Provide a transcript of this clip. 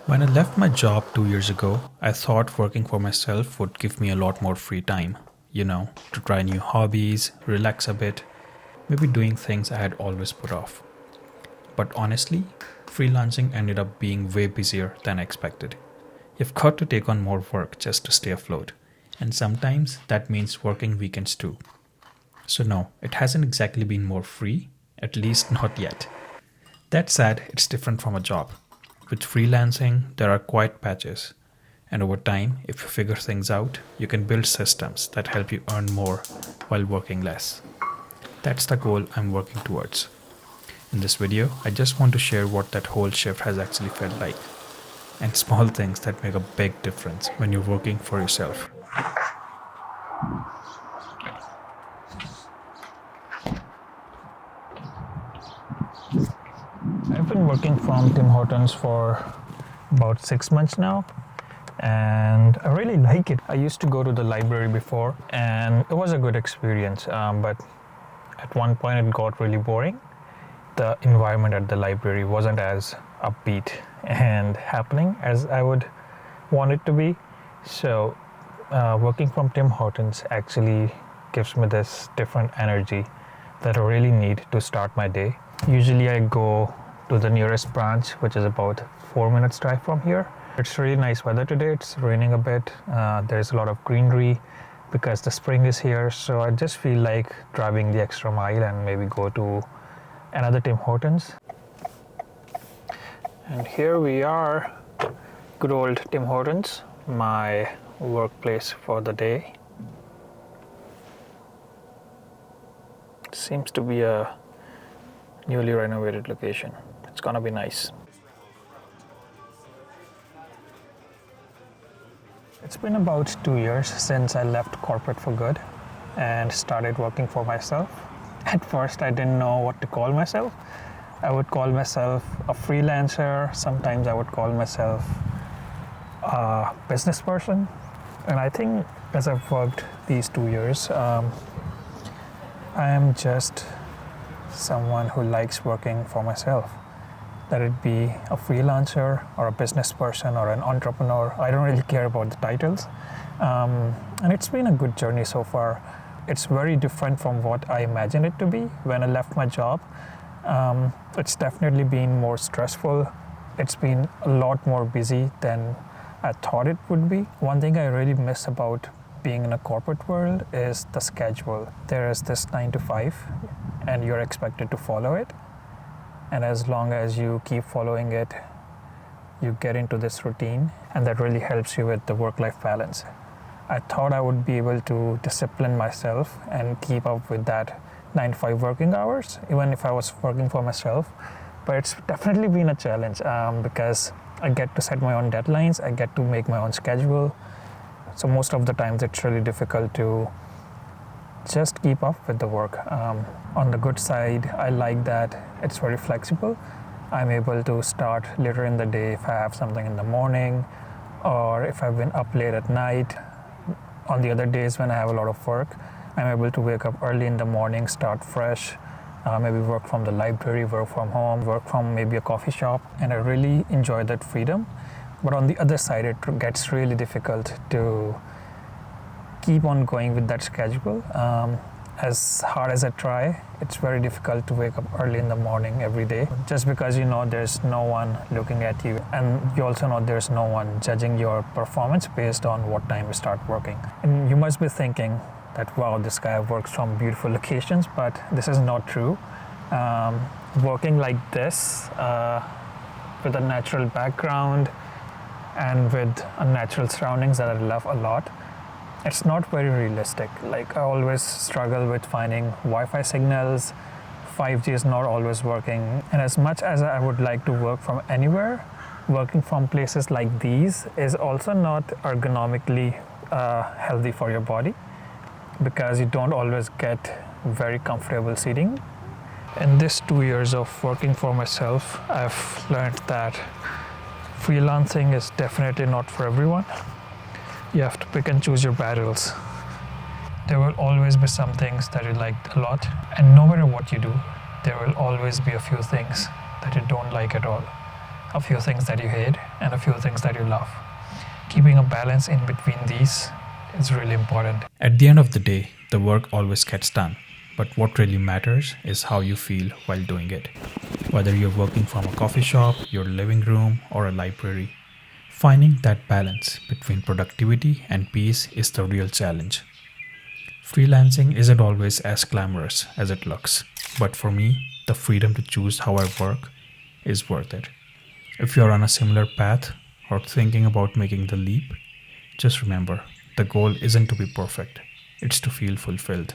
When I left my job 2 years ago, I thought working for myself would give me a lot more free time, to try new hobbies, relax a bit, maybe doing things I had always put off. But honestly, freelancing ended up being way busier than I expected. You've got to take on more work just to stay afloat, and sometimes that means working weekends too. So, no, it hasn't exactly been more free, at least not yet. That said, it's different from a job. With freelancing, there are quiet patches. And over time, if you figure things out, you can build systems that help you earn more while working less. That's the goal I'm working towards. In this video, I just want to share what that whole shift has actually felt like, and small things that make a big difference when you're working for yourself. I've been working from Tim Hortons for about 6 months now, and I really like it. I used to go to the library before, and it was a good experience, but at one point it got really boring. The environment at the library wasn't as upbeat and happening as I would want it to be. So working from Tim Hortons actually gives me this different energy that I really need to start my day. Usually I go to the nearest branch, which is about 4 minutes drive from here. It's really nice weather today. It's raining a bit. There's a lot of greenery because the spring is here. So I just feel like driving the extra mile and maybe go to another Tim Hortons. And here we are, good old Tim Hortons, my workplace for the day. Seems to be a newly renovated location. It's gonna be nice. It's been about 2 years since I left corporate for good and started working for myself. At first, I didn't know what to call myself. I would call myself a freelancer. Sometimes I would call myself a business person. And I think as I've worked these 2 years, I am just someone who likes working for myself. Let it be a freelancer or a business person or an entrepreneur. I don't really care about the titles. And it's been a good journey so far. It's very different from what I imagined it to be when I left my job. It's definitely been more stressful. It's been a lot more busy than I thought it would be. One thing I really miss about being in a corporate world is the schedule. There is this 9 to 5 and you're expected to follow it. And as long as you keep following it, you get into this routine, and that really helps you with the work-life balance. I thought I would be able to discipline myself and keep up with that 9 to 5 working hours, even if I was working for myself. But it's definitely been a challenge because I get to set my own deadlines, I get to make my own schedule. So most of the times it's really difficult to just keep up with the work. On the good side, I like that it's very flexible. I'm able to start later in the day if I have something in the morning, or if I've been up late at night. On the other days when I have a lot of work, I'm able to wake up early in the morning, start fresh, maybe work from the library, work from home, work from maybe a coffee shop, and I really enjoy that freedom. But on the other side, it gets really difficult to keep on going with that schedule. As hard as I try, it's very difficult to wake up early in the morning every day, just because there's no one looking at you, and you also know there's no one judging your performance based on what time you start working. And you must be thinking that, wow, this guy works from beautiful locations, but this is not true. Working like this with a natural background and with natural surroundings that I love a lot, it's not very realistic. Like, I always struggle with finding Wi-Fi signals. 5G is not always working. And as much as I would like to work from anywhere, working from places like these is also not ergonomically healthy for your body, because you don't always get very comfortable seating. In this 2 years of working for myself, I've learned that freelancing is definitely not for everyone. You have to pick and choose your battles. There will always be some things that you liked a lot, and no matter what you do, there will always be a few things that you don't like at all. a few things that you hate, and a few things that you love. Keeping a balance in between these is really important. At the end of the day, the work always gets done, but what really matters is how you feel while doing it. Whether you're working from a coffee shop, your living room, or a library, finding that balance between productivity and peace is the real challenge. Freelancing isn't always as glamorous as it looks, but for me, the freedom to choose how I work is worth it. If you're on a similar path or thinking about making the leap, just remember the goal isn't to be perfect, it's to feel fulfilled.